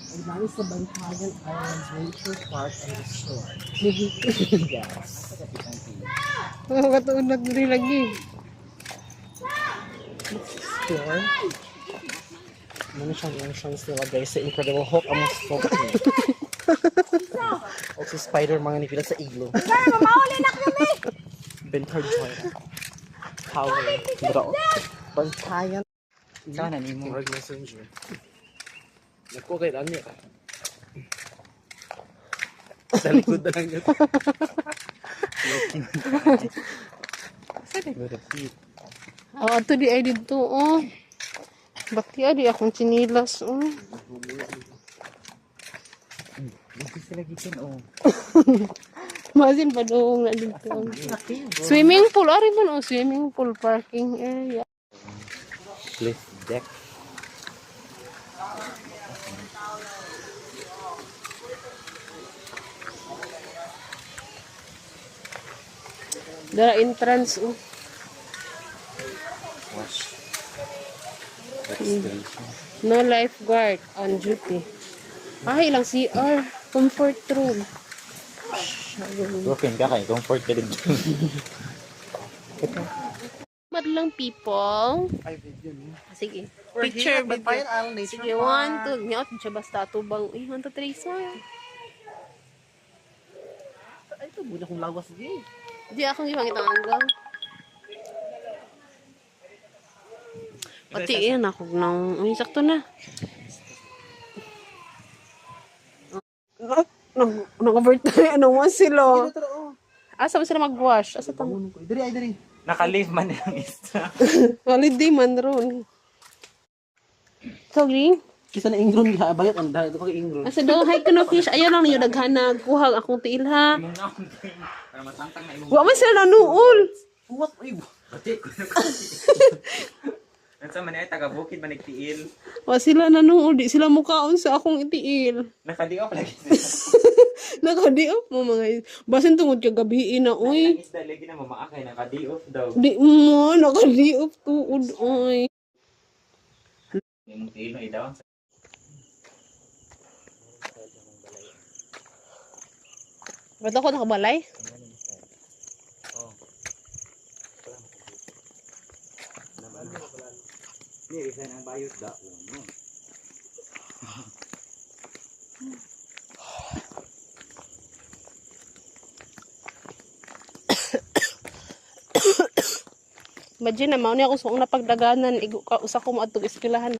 Ang dami sa Bantayan Islands Nature Park and Resort. Yes. Oh, katuunag rin lagi. Store. Ano siyang entrance nila guys sa Incredible Hulk ang soap niya. O si Spider mga nipila sa iglo. Bentard Joy. Power. Bro. Bantayan. Sana ni mo. Word messenger. Naku kay Dani. Sa likod na lang yun. Sa likod na lang. Oh, ato di ay dito, oh. Bakti di akong chinilas, oh. Hindi sila gitin, oh. Masin pa doon na dito. Swimming pool, ari man, oh. Swimming pool parking area. Cliff deck. Dara entrance, oh. Wash. Registration. No lifeguard on duty. Ay, ilang CR. Comfort room. Broken ka kayo. Comfort ka din. Madlang people. Ay, video niya. Sige. We're Picture here at Bantayan Island Nature Sige, Park. 1, 2. Nyot, siya basta tubang. 1, 2, 3, so. Ay, ito, muna kong lawas din. Di akong gipang itang anggaw. Pati yan ako nang... Ay, sakto na. Nag-overtime. Ano mo sila? Asa ba sila mag-wash? Asa tamo? Diri, ay, diri. Naka-leave man yung isa. Holiday man ron. So, Green? Kisa na ingron ha, bakit ang dahil ko kay ingron. Asa daw, hi ka no fish. Ayaw lang niyo daghanag. Kuhag akong tiil ha. Para matangtang na imong. Wa man sila nanuol. What? Ay, Bati ko na Nasa man ay taga-bukid man nagtiil. Wa sila nanuol. Di sila mukaon sa akong itiil. Nakadiop lagi. Nakadiop mo mga basin tungod ka gabi na uy. Isda lagi na mamaakay nakadiop daw. Di mo nakadiop tuod uy. Imong tiil no idaw. Ba't ako nakabalay? Ni isa nang bayot da uno. Imagine na mao ni ako suong napagdaganan igo ka usa ko moadtog eskwelahan.